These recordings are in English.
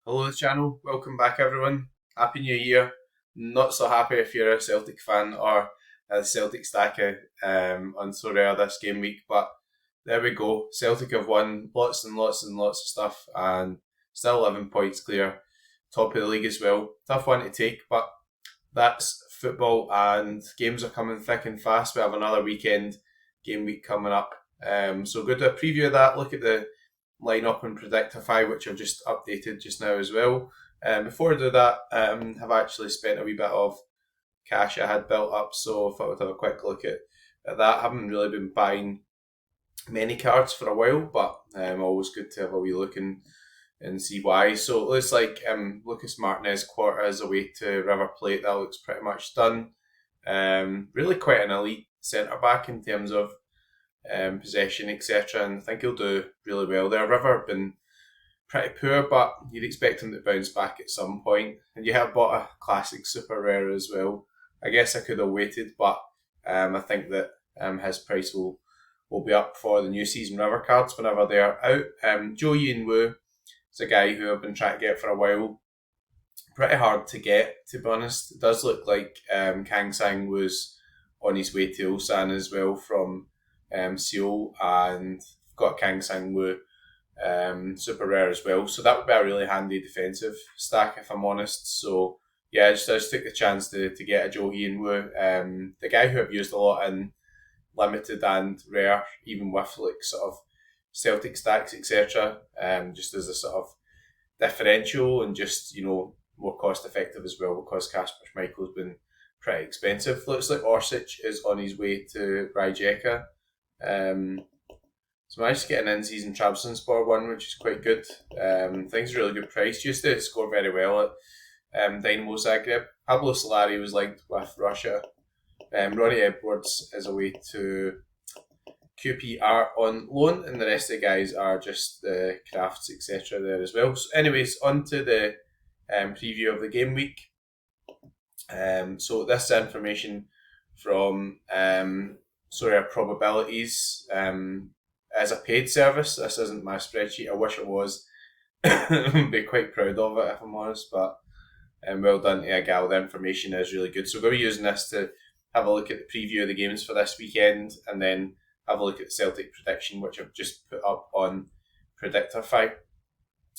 Hello, channel. Welcome back, everyone. Happy New Year. Not so happy if you're a Celtic fan or a Celtic stacker on Sorare this game week, but there we go. Celtic have won lots and lots and lots of stuff and still 11 points clear. Top of the league as well. Tough one to take, but that's football and games are coming thick and fast. We have another weekend game week coming up. So good to preview of that, look at the line up and Predictify, which I've just updated just now as well. Before I do that, I've actually spent a wee bit of cash I had built up, so if I would have a quick look at that, I haven't really been buying many cards for a while, but always good to have a wee look and see why. So it looks like Lucas Martinez quarters away to River Plate. That looks pretty much done. Really quite an elite centre back in terms of possession, etc. And I think he'll do really well there. River have been pretty poor, but you'd expect him to bounce back at some point. And you have bought a classic super rare as well. I guess I could have waited, but I think that his price will be up for the new season River cards whenever they're out. Joe Yin Woo is a guy who I've been trying to get for a while. Pretty hard to get, to be honest. It does look like Kang Sang was on his way to Ulsan as well from Seoul, and got Kang Sang Woo super rare as well. So that would be a really handy defensive stack, if I'm honest. So yeah, I just took the chance to get a Joe Hyun Woo, the guy who I've used a lot in limited and rare, even with like sort of Celtic stacks, etc. Just as a sort of differential and just more cost effective as well, because Kasper Schmeichel's been pretty expensive. Looks like Orsic is on his way to Rijeka. So I managed to get an in-season Trabzonspor one, which is quite good. I think it's a really good price. Used to score very well at Dynamo Zagreb. Pablo Solari was linked with Russia. Ronnie Edwards is away to QPR on loan, and the rest of the guys are just the crafts, etc. there as well. So anyways, on to the preview of the game week. So this is information from Sorare Probabilities as a paid service. This isn't my spreadsheet. I wish it was. I'd be quite proud of it if I'm honest, but well done to a gal. The information is really good. So we're going to be using this to have a look at the preview of the games for this weekend, and then have a look at the Celtic prediction, which I've just put up on Predictify.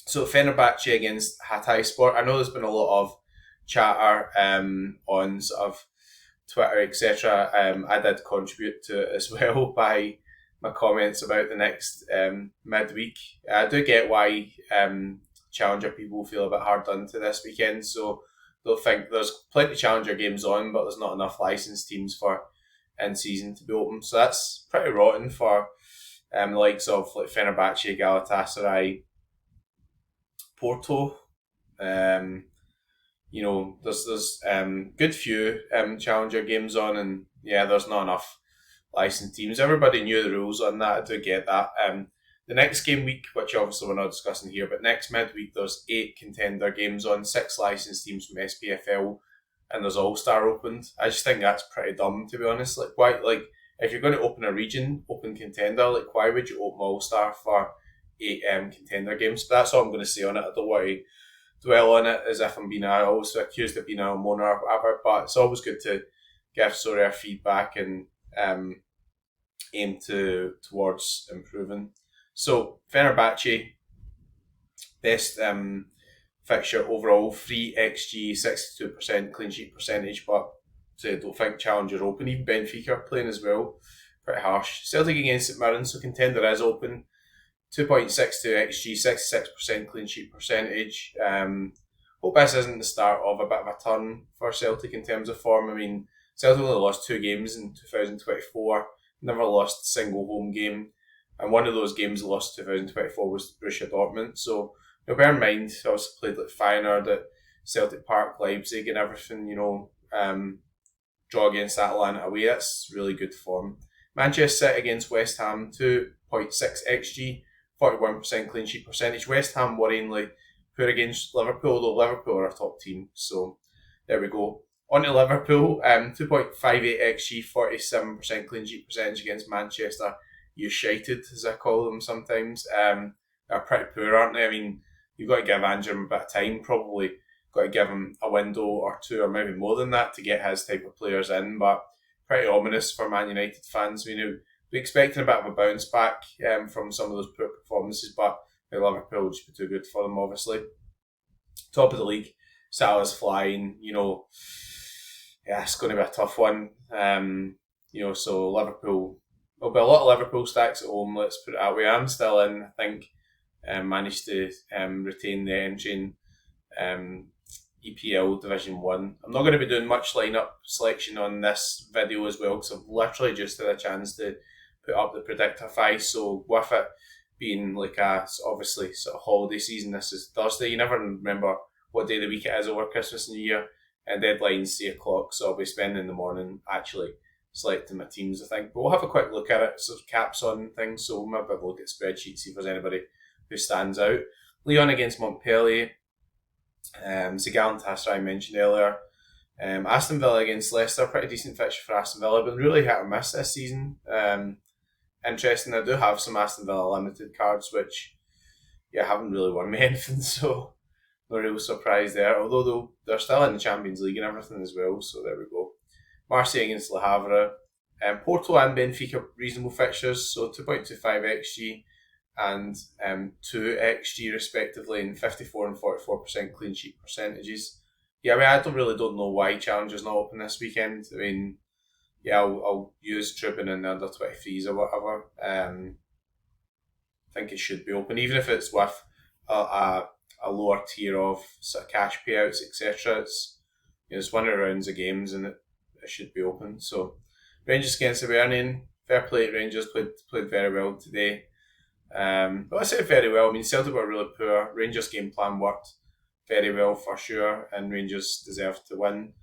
So Fenerbahce against Hatay Sport. I know there's been a lot of chatter on sort of Twitter, etc. I did contribute to it as well by my comments about the next midweek. I do get why Challenger people feel a bit hard done to this weekend, so they'll think there's plenty of Challenger games on, but there's not enough licensed teams for in-season to be open. So that's pretty rotten for the likes of like Fenerbahce, Galatasaray, Porto. There's good few Challenger games on, and yeah, there's not enough licensed teams. Everybody knew the rules on that. I do get that. The next game week, which obviously we're not discussing here, but next midweek there's 8 contender games on, 6 licensed teams from SPFL, and there's All-Star opened. I just think that's pretty dumb, to be honest. Like, why? Like, if you're going to open a region, open contender, like, why would you open All-Star for 8 contender games? But that's all I'm going to say on it. I don't want to dwell on it as if I'm being always accused of being a moaner or whatever, but it's always good to give Sorare feedback and aim towards improving. So Fenerbahce, best fixture overall, 3 XG, 62% clean sheet percentage, but I don't think Challenger open. Even Benfica are playing as well. Pretty harsh. Celtic against St Mirren, so contender is open. 2.62 XG, 66% clean sheet percentage. Hope this isn't the start of a bit of a turn for Celtic in terms of form. I mean, Celtic only lost 2 games in 2024, never lost a single home game, and one of those games lost in 2024 was Borussia Dortmund. So bear in mind, I also played like Feyenoord at Celtic Park, Leipzig and everything, draw against Atalanta away. That's really good form. Manchester City against West Ham, 2.6 XG, 41% clean sheet percentage. West Ham worryingly poor against Liverpool, though Liverpool are a top team. So there we go. On to Liverpool, 2.58 XG, 47% clean sheet percentage against Manchester United, as I call them sometimes. They're pretty poor, aren't they? I mean, you've got to give Andrew a bit of time, probably got to give him a window or two or maybe more than that to get his type of players in, but pretty ominous for Man United fans. We're expecting a bit of a bounce back from some of those poor performances, but Liverpool will just be too good for them, obviously. Top of the league, Salah's flying, yeah, it's going to be a tough one. So Liverpool, there'll be a lot of Liverpool stacks at home, let's put it that way. I'm still in, I think, managed to retain the entry in EPL Division 1. I'm not going to be doing much lineup selection on this video as well, because I've literally just had a chance to put up the Predictify. So with it being like obviously sort of holiday season, this is Thursday, you never remember what day of the week it is over Christmas and New Year, and deadline's 3 o'clock, so I'll be spending the morning actually selecting my teams, I think. But we'll have a quick look at it, sort of caps on things, so we'll maybe have a look at spreadsheets, see if there's anybody who stands out. Lyon against Montpellier, Galatasaray I mentioned earlier. Aston Villa against Leicester, pretty decent fixture for Aston Villa. Been really hit or miss this season. Interesting, I do have some Aston Villa limited cards, which haven't really won me anything, so no real surprise there. Although they're still in the Champions League and everything as well, so there we go. Marseille against Le Havre. Porto and Benfica, reasonable fixtures, so 2.25 XG and 2 XG respectively, and 54 and 44% clean sheet percentages. I don't know why Challenger's not open this weekend. I'll use Trubin in the under 23s or whatever. I think it should be open, even if it's with a lower tier of sort of cash payouts, etc. It's one of the rounds of games and it should be open. So Rangers against Hibernian, fair play. Rangers played very well today. But I say very well. Celtic were really poor. Rangers' game plan worked very well for sure, and Rangers deserved to win.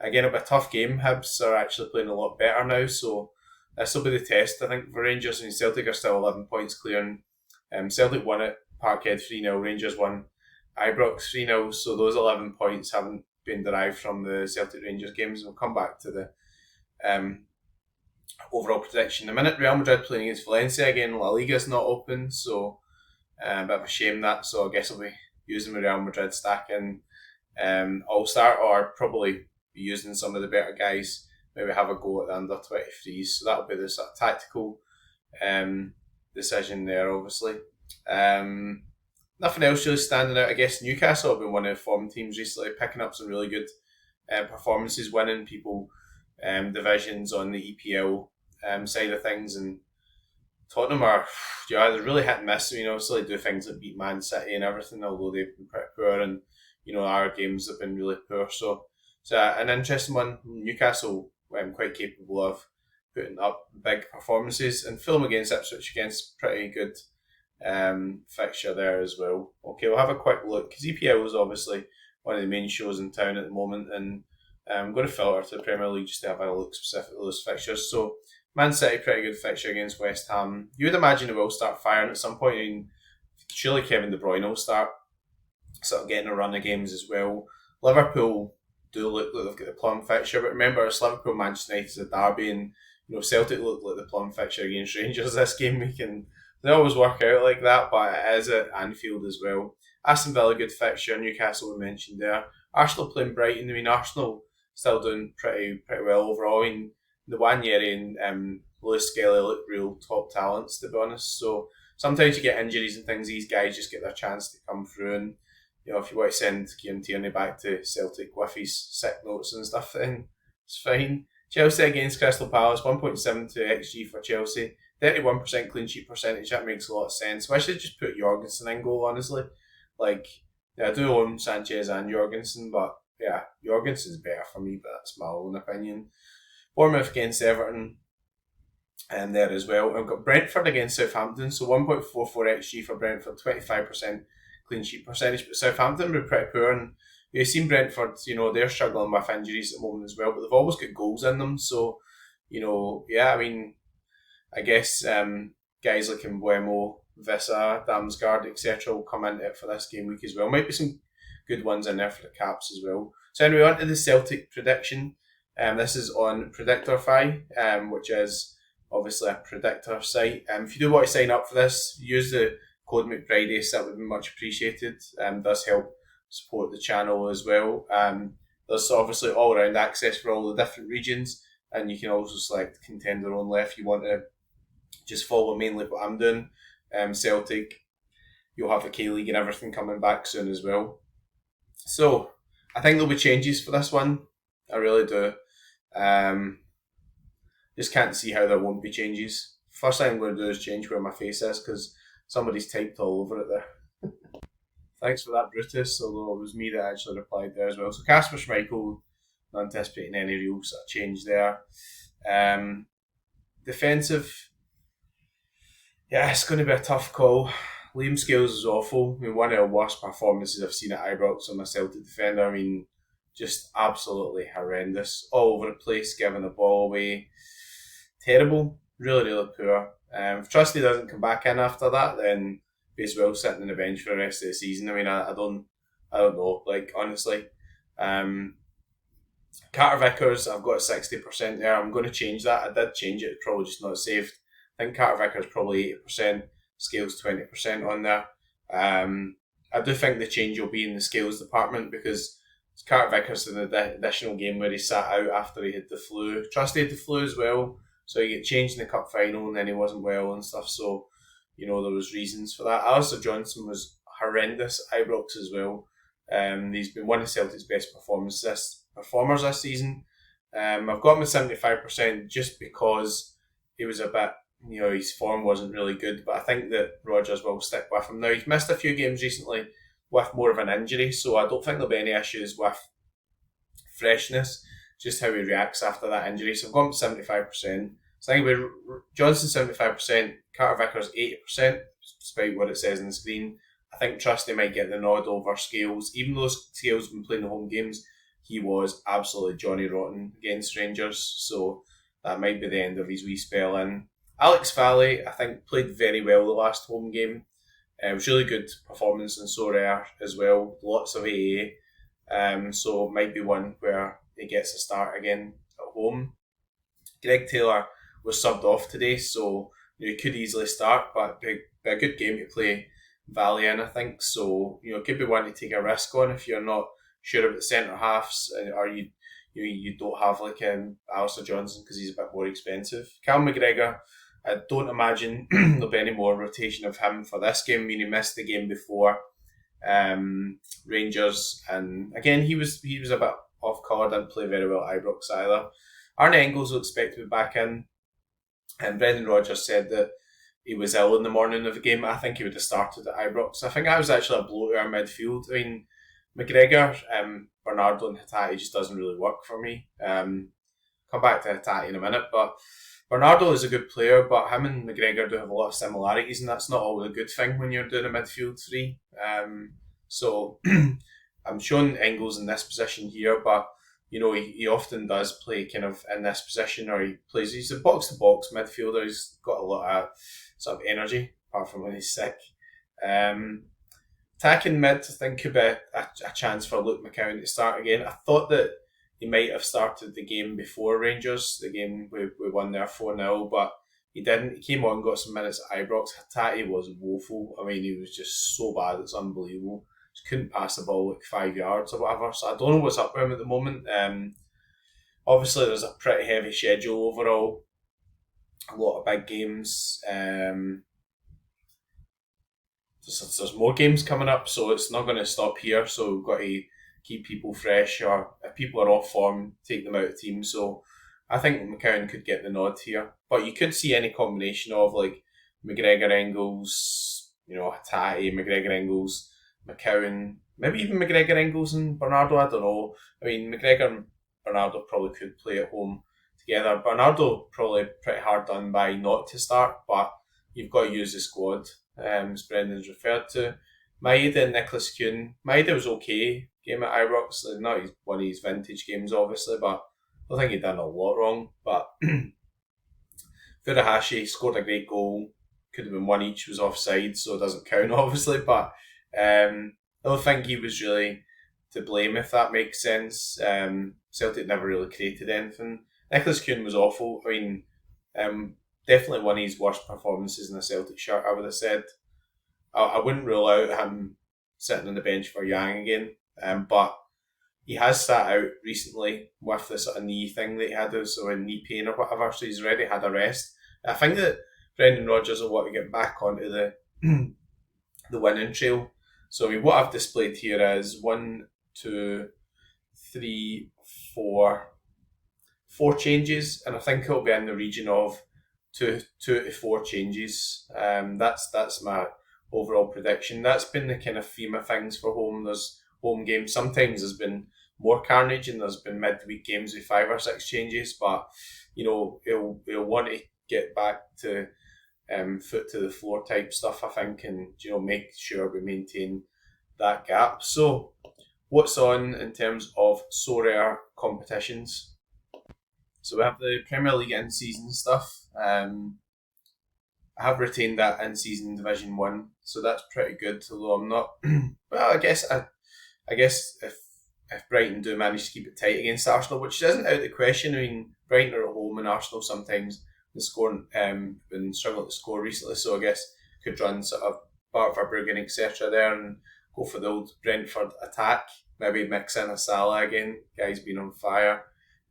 Again, it'll be a tough game. Hibs are actually playing a lot better now, so this will be the test, I think, for Rangers. Celtic are still 11 points clear. Celtic won at Parkhead 3-0. Rangers won Ibrox 3-0, so those 11 points haven't been derived from the Celtic Rangers games. We'll come back to the overall prediction in a minute. Real Madrid playing against Valencia again. La Liga's not open, so a bit of a shame that. So I guess I'll be using the Real Madrid stack in All-Star, or probably be using some of the better guys. Maybe have a go at the under 23s. So that'll be the sort of tactical decision there, obviously. Nothing else really standing out. I guess Newcastle have been one of the form teams recently, picking up some really good performances, winning people divisions on the EPL side of things, and Tottenham are they're really hit and miss. Obviously they do things like beat Man City and everything, although they've been pretty poor, and our games have been really poor. So it's an interesting one. Newcastle quite capable of putting up big performances, and Fulham against Ipswich against pretty good fixture there as well. Okay, we'll have a quick look, because EPL is obviously one of the main shows in town at the moment, and I'm going to filter to the Premier League just to have a look specifically at those fixtures. So Man City, pretty good fixture against West Ham. You would imagine it will start firing at some point. Surely Kevin De Bruyne will start sort of getting a run of games as well. Liverpool do look like they've got the plum fixture, but remember, it's Liverpool Manchester United is a derby, and Celtic look like the plum fixture against Rangers this game week, and they always work out like that, but it is at Anfield as well. Aston Villa, good fixture. Newcastle, we mentioned there. Arsenal playing Brighton. Arsenal still doing pretty well overall. The Nwaneri and Lewis Skelly look real top talents, to be honest. So sometimes you get injuries and things, these guys just get their chance to come through, and if you want to send Kieran Tierney back to Celtic with his sick notes and stuff, then it's fine. Chelsea against Crystal Palace, 1.72 XG for Chelsea, 31% clean sheet percentage. That makes a lot of sense. I should just put Jorgensen in goal, honestly. I do own Sanchez and Jorgensen, but Jorgensen's better for me, but that's my own opinion. Bournemouth against Everton, and there as well. I've got Brentford against Southampton, so 1.44 XG for Brentford, 25% clean sheet percentage, but Southampton were pretty poor, and you've seen Brentford, they're struggling with injuries at the moment as well, but they've always got goals in them, so, I guess guys like Mbeumo, Vissa, Damsgaard, etc. will come into it for this game week as well. Might be some good ones in there for the Caps as well. So anyway, on to the Celtic prediction. This is on Predictify, which is obviously a predictor site. If you do want to sign up for this, use the Code McBrides, that would be much appreciated. Does help support the channel as well. There's obviously all round access for all the different regions, and you can also select contender only if you want to just follow mainly what I'm doing. Celtic, you'll have the K-League and everything coming back soon as well. So I think there'll be changes for this one. I really do. Just can't see how there won't be changes. First thing I'm going to do is change where my face is because somebody's typed all over it there. Thanks for that, Brutus, although it was me that actually replied there as well. So Casper Schmeichel, not anticipating any real sort of change there. Defensive, yeah, it's going to be a tough call. Liam Scales is awful. I mean, one of the worst performances I've seen at Ibrox on a Celtic defender. I mean, just absolutely horrendous. All over the place, giving the ball away. Terrible. Really, really poor. If Trusty doesn't come back in after that, then he's well sitting on the bench for the rest of the season. I mean, I don't know. Like, honestly. Carter Vickers, I've got 60% there. I'm going to change that. I did change it. It's probably just not saved. I think Carter Vickers probably 80%. Scales 20% on there. I do think the change will be in the Scales department because Carter Vickers in the additional game where he sat out after he had the flu. Trusty had the flu as well, so he got changed in the cup final and then he wasn't well and stuff. So, there was reasons for that. Alistair Johnson was horrendous at Ibrox as well. He's been one of Celtic's best performers this season. I've got him at 75% just because he was a bit. His form wasn't really good, but I think that Rodgers will stick with him. Now, he's missed a few games recently with more of an injury, so I don't think there'll be any issues with freshness, just how he reacts after that injury. So I've gone to 75%. So I think with Johnson 75%, Carter Vickers 80%, despite what it says on the screen. I think Trusty might get the nod over Scales. Even though Scales has been playing the home games, he was absolutely Johnny Rotten against Rangers, so that might be the end of his wee spell in. Alex Valley, I think, played very well the last home game. It was really good performance in Sorare as well. Lots of AA. So it might be one where he gets a start again at home. Greg Taylor was subbed off today, so he could easily start, but it'd be a good game to play Valley in, I think. So, it could be one to take a risk on if you're not sure about the centre halves, or you don't have like Alistair Johnson because he's a bit more expensive. Cal McGregor, I don't imagine there'll be any more rotation of him for this game. I mean, he missed the game before Rangers, and again he was a bit off colour, didn't play very well at Ibrox either. Arne Engels will expect to be back in, and Brendan Rodgers said that he was ill in the morning of the game. I think he would have started at Ibrox. I think that was actually a blow to our midfield. I mean, McGregor, Bernardo and Hatate just doesn't really work for me. Come back to Hatate in a minute, but Bernardo is a good player, but him and McGregor do have a lot of similarities, and that's not always a good thing when you're doing a midfield three. So I'm showing Engels in this position here, but he often does play kind of in this position, or he's a box-to-box midfielder. He's got a lot of sort of energy, apart from when he's sick. Attacking mid, I think, could be a chance for Luke McCowan to start again. I thought that he might have started the game before Rangers, the game we won there 4-0, but he didn't. He came on, got some minutes at Ibrox. Hatate was woeful. I mean, he was just so bad, it's unbelievable. Just couldn't pass the ball like 5 yards or whatever, so I don't know what's up with him at the moment. Obviously, there's a pretty heavy schedule overall. A lot of big games. There's more games coming up, so it's not going to stop here, so we've got to keep people fresh, or if people are off form, take them out of the team. So I think McCowan could get the nod here. But you could see any combination of like McGregor, Engels, Hatate, McGregor, Engels, McCowan, maybe even McGregor, Engels and Bernardo, I don't know. I mean, McGregor and Bernardo probably could play at home together. Bernardo probably pretty hard done by not to start, but you've got to use the squad, as Brendan's referred to. Maeda and Nicholas Kuhn. Maeda was okay game at Ibrox, not one of his vintage games obviously, but I don't think he'd done a lot wrong. But Furuhashi scored a great goal, could have been one each, was offside, so it doesn't count obviously, but I don't think he was really to blame, if that makes sense. Celtic never really created anything. Nicholas Kuhn was awful. I mean, definitely one of his worst performances in a Celtic shirt, I would have said. I wouldn't rule out him sitting on the bench for Yang again. But he has sat out recently with the sort of knee thing that he had, so a knee pain or whatever. So he's already had a rest. I think that Brendan Rodgers will want to get back onto the the winning trail. So I mean, what I've displayed here is 1, 2, 3, 4 changes, and I think it'll be in the region of two to 4 changes. That's my overall prediction. That's been the kind of theme of things for home. There's home games. Sometimes there's been more carnage, and there's been midweek games with 5 or 6 changes. But he'll want to get back to foot to the floor type stuff, I think, and make sure we maintain that gap. So, what's on in terms of Sorare competitions? So we have the Premier League in-season stuff. I have retained that in-season Division 1, so that's pretty good, although I'm not... well, I guess if Brighton do manage to keep it tight against Arsenal, which isn't out of the question. I mean, Brighton are at home and Arsenal sometimes been struggling to score recently, so I guess could run sort of Bart Verbruggen, etc. there and go for the old Brentford attack. Maybe mix in a Salah again. Guy's been on fire.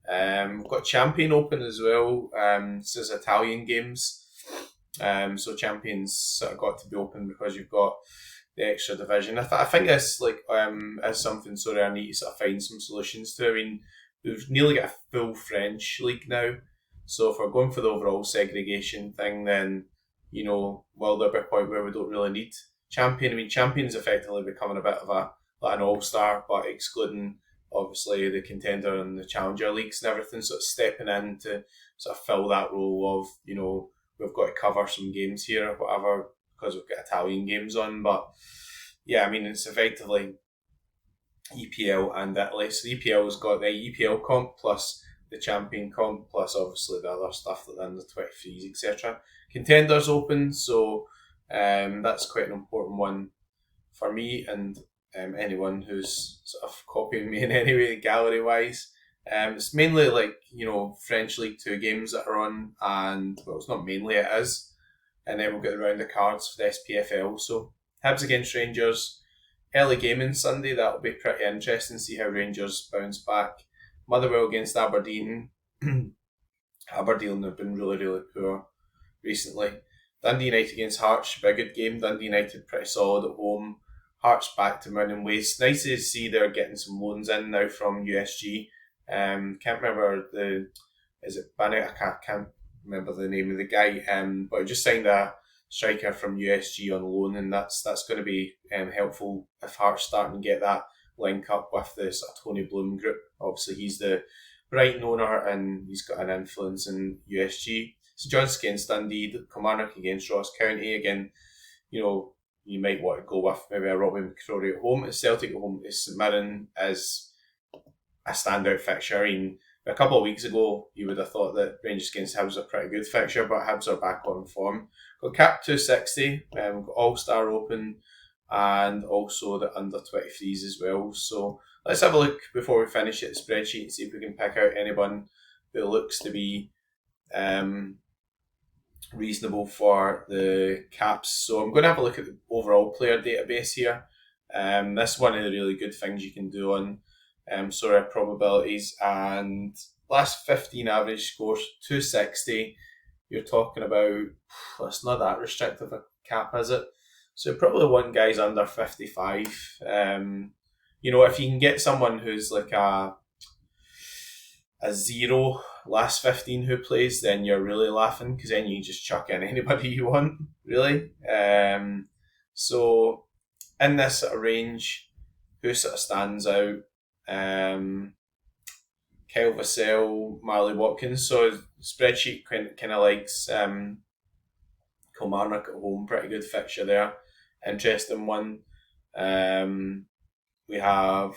We've got Champion Open as well. This is Italian games. So Champions sort of got to be open because you've got the extra division. I think this is something I need to sort of find some solutions to. I mean, we've nearly got a full French league now. So if we're going for the overall segregation thing, then, will there be a point where we don't really need Champion? I mean, Champion's effectively becoming a bit of an all-star, but excluding, obviously, the Contender and the Challenger leagues and everything, sort of stepping in to sort of fill that role of, we've got to cover some games here or whatever because we've got Italian games on. But, yeah, I mean, it's effectively EPL and Italy. So the EPL's got the EPL comp plus the Champion comp, plus obviously the other stuff that in the 23s, etc. Contenders open, so that's quite an important one for me and anyone who's sort of copying me in any way, gallery-wise. It's mainly French League 2 games that are on, and, well, it's not mainly, it is. And then we'll get the round of cards for the SPFL. So, Hibs against Rangers, early gaming Sunday, that'll be pretty interesting to see how Rangers bounce back. Motherwell against Aberdeen. Aberdeen have been really, really poor recently. Dundee United against Hearts should be a good game. Dundee United pretty solid at home. Hearts back to winning ways. Nice to see they're getting some loans in now from USG. Can't remember is it Bannock? I can't remember the name of the guy. But I just signed a striker from USG on loan, and that's going to be helpful if Hearts starting to get that link up with the sort of Tony Bloom group. Obviously, he's the Brighton owner and he's got an influence in USG. So Johnson against Dundee, Kilmarnock against Ross County. Again, you might want to go with maybe a Robbie McCrory at home. Celtic at home is St Mirren is a standout fixture. I mean, a couple of weeks ago, you would have thought that Rangers against Hibs are a pretty good fixture, but Hibs are back on form. Got Cap 260, got All-Star Open, and also the under-23s as well. So let's have a look before we finish at the spreadsheet and see if we can pick out anyone who looks to be reasonable for the Caps. So I'm going to have a look at the overall player database here. This is one of the really good things you can do on Sorare probabilities, and last 15 average scores 260. You're talking about, it's not that restrictive a cap, is it? So probably one guy's under 55. If you can get someone who's like a 0 last 15 who plays, then you're really laughing, because then you can just chuck in anybody you want, really. So in this sort of range, who sort of stands out? Kyle Vassell, Marley Watkins. So spreadsheet kind of likes Kilmarnock at home, pretty good fixture there. Interesting one. We have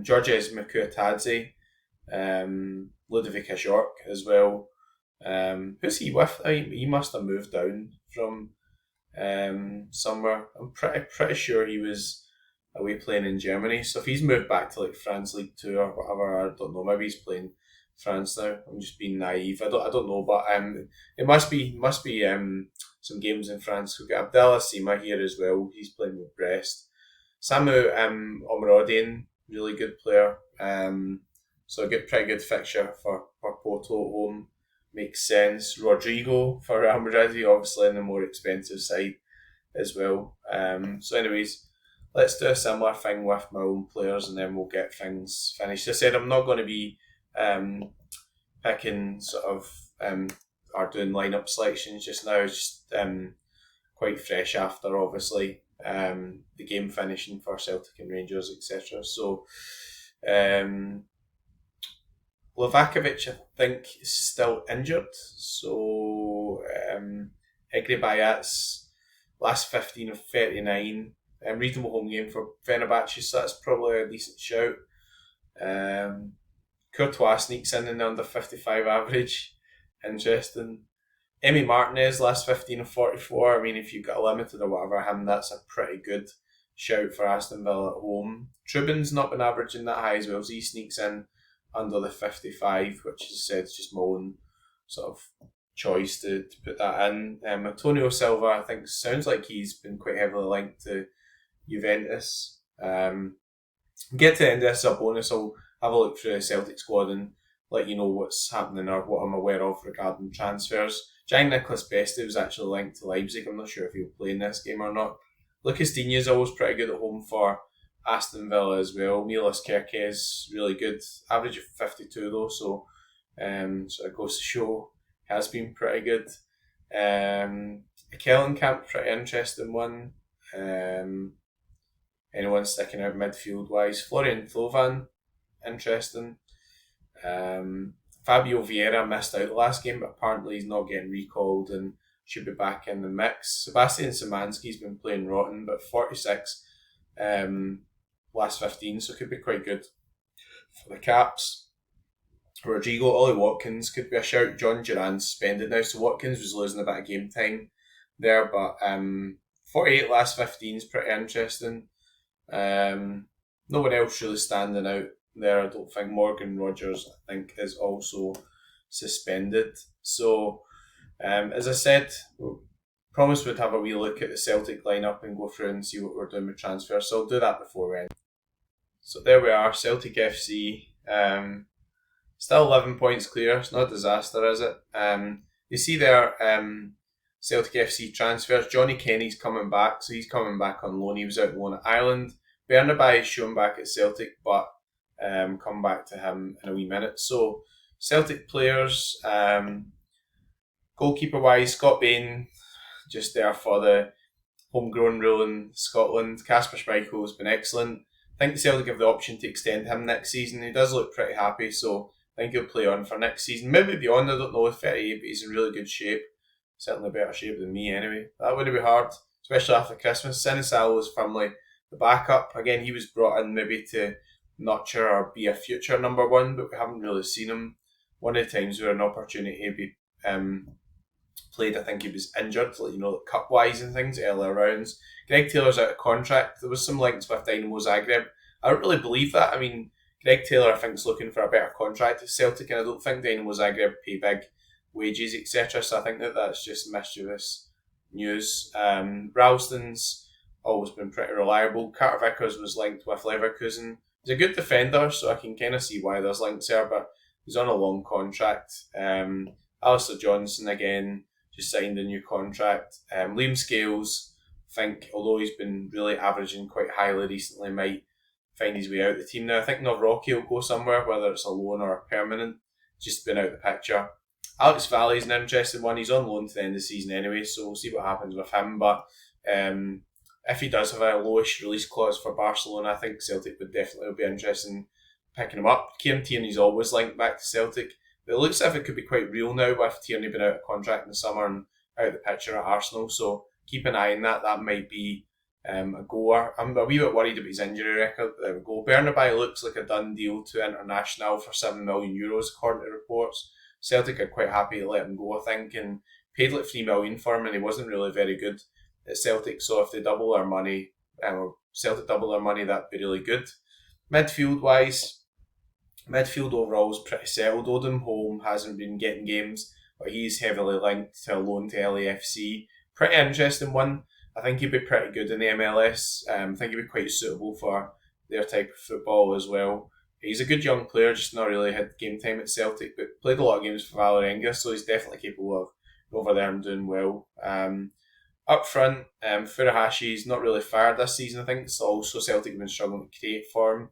Georges Mikuatadze, Ludovic York as well. Who's he with? He must have moved down from somewhere. I'm pretty sure he was away playing in Germany. So if he's moved back to like France League 2 or whatever, I don't know. Maybe he's playing France now. I'm just being naive. I don't know, but it must be some games in France. We've got Abdallah Sima here as well. He's playing with Brest. Samu Omrodian, really good player. So a pretty good fixture for Porto at home. Makes sense. Rodrigo for Real Madrid, obviously on the more expensive side as well. So anyways, let's do a similar thing with my own players and then we'll get things finished. As I said, I'm not going to be picking sort of or doing lineup selections just now. Just quite fresh after obviously the game finishing for Celtic and Rangers, etc. So Lovakovic, I think, is still injured. So Egri Bayat's last 15 of 39. Reasonable home game for Fenerbahce, so that's probably a decent shout. Courtois sneaks in the under 55 average. Interesting. Emi Martinez, last 15 of 44. I mean, if you've got a limited or whatever, that's a pretty good shout for Aston Villa at home. Trubin's not been averaging that high as well, so he sneaks in under the 55, which as I said is just my own sort of choice to put that in. Antonio Silva, I think, sounds like he's been quite heavily linked to Juventus. Get to the end of this as a bonus. I'll have a look through the Celtic squad and let you know what's happening or what I'm aware of regarding transfers. Jan-Nicholas Beste was actually linked to Leipzig. I'm not sure if he'll play in this game or not. Lucas Digne is always pretty good at home for Aston Villa as well. Milos Kerkez, really good. Average of 52 though, so it goes to show he has been pretty good. Kellenkamp, pretty interesting one. Anyone sticking out midfield wise? Florian Thauvin, interesting. Fabio Vieira missed out the last game, but apparently he's not getting recalled and should be back in the mix. Sebastian Szymanski's been playing rotten, but 46 last 15, so could be quite good for the Caps. Rodrigo, Ollie Watkins could be a shout. John Duran's suspended now, so Watkins was losing a bit of game time there, but 48 last 15 is pretty interesting. No one else really standing out there, I don't think. Morgan Rogers, I think, is also suspended. So, as I said, we promised we'd have a wee look at the Celtic lineup and go through and see what we're doing with transfers. So I'll do that before we end. So there we are, Celtic FC. Still 11 points clear. It's not a disaster, is it? You see there, Celtic FC transfers. Johnny Kenny's coming back, so he's coming back on loan. He was out on loan at Ireland. Bernabai is shown back at Celtic, but come back to him in a wee minute. So Celtic players, goalkeeper wise, Scott Bain just there for the homegrown rule in Scotland. Kasper Schmeichel has been excellent. I think Celtic have the option to extend him next season. He does look pretty happy, so I think he'll play on for next season. Maybe beyond, I don't know, 38, but he's in really good shape. Certainly better shape than me anyway. That would be hard, especially after Christmas. Sinisal was firmly the backup. Again, he was brought in maybe to nurture or be a future number one, but we haven't really seen him. One of the times where an opportunity to be played, I think he was injured, cup-wise and things, earlier rounds. Greg Taylor's out of contract. There was some links with Dynamo Zagreb. I don't really believe that. I mean, Greg Taylor, I think, is looking for a better contract at Celtic, and I don't think Dynamo Zagreb pay big wages, etc. So I think that's just mischievous news. Ralston's always been pretty reliable. Carter Vickers was linked with Leverkusen. He's a good defender, so I can kind of see why there's links there, but he's on a long contract. Alistair Johnson, again, just signed a new contract. Liam Scales, I think, although he's been really averaging quite highly recently, might find his way out the team now. I think Novrocki will go somewhere, whether it's a loan or a permanent. Just been out the picture. Alex Valley's an interesting one. He's on loan to the end of the season anyway, so we'll see what happens with him. But if he does have a lowish release clause for Barcelona, I think Celtic would definitely be interested in picking him up. Kieran Tierney's always linked back to Celtic. But it looks as if it could be quite real now with Tierney being out of contract in the summer and out of the picture at Arsenal. So keep an eye on that. That might be a goer. I'm a wee bit worried about his injury record. There we go. Bernabai looks like a done deal to International for €7 million, according to reports. Celtic are quite happy to let him go, I think, and paid like $3 million for him, and he wasn't really very good at Celtic. So if they double their money, or Celtic double their money, that'd be really good. Midfield wise, midfield overall is pretty settled. Odom Holm hasn't been getting games, but he's heavily linked to a loan to LAFC. pretty interesting one. I think he'd be pretty good in the MLS. I think he'd be quite suitable for their type of football as well. He's a good young player, just not really had game time at Celtic, but played a lot of games for Valerenga, so he's definitely capable of over there and doing well. Up front, Furahashi's not really fired this season, I think, so also Celtic have been struggling to create for him.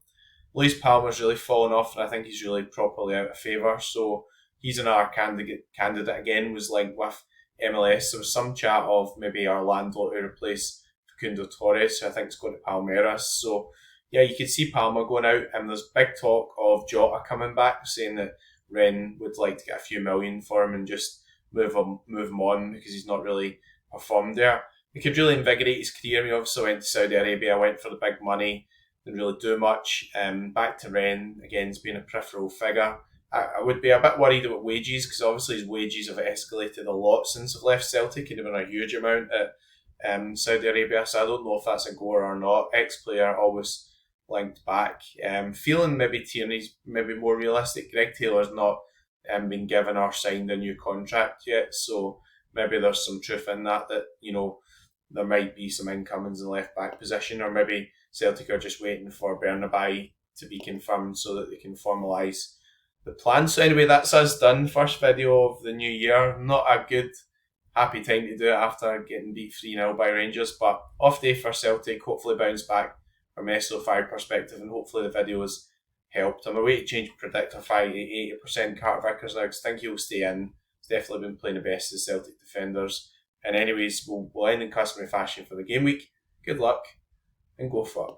Luis Palmer's really fallen off, and I think he's really properly out of favour, so he's another candidate again, was linked with MLS. There was some chat of maybe Orlando to replace Facundo Torres, who I think is going to Palmeiras, so yeah, you could see Palmer going out, and there's big talk of Jota coming back, saying that Ren would like to get a few million for him and just move him on because he's not really performed there. He could really invigorate his career. He obviously went to Saudi Arabia, went for the big money, didn't really do much. Back to Ren, again, he's been a peripheral figure. I would be a bit worried about wages because obviously his wages have escalated a lot since I've left Celtic. He'd have been a huge amount at Saudi Arabia, so I don't know if that's a goer or not. Ex-player always linked back. Feeling maybe Tierney's maybe more realistic. Greg Taylor's not been given or signed a new contract yet, so maybe there's some truth in that, there might be some incomings in the left back position, or maybe Celtic are just waiting for Bernabai to be confirmed so that they can formalise the plan. So anyway, that's us done. First video of the new year. Not a good, happy time to do it after getting beat 3-0 by Rangers, but off day for Celtic. Hopefully bounce back from SO5 perspective, and hopefully the video has helped. I'm away to change predictor 5 to 80% Carter Vickers now because I think he'll stay in. He's definitely been playing the best of Celtic defenders. And anyways, we'll end in customary fashion for the game week. Good luck and go for it.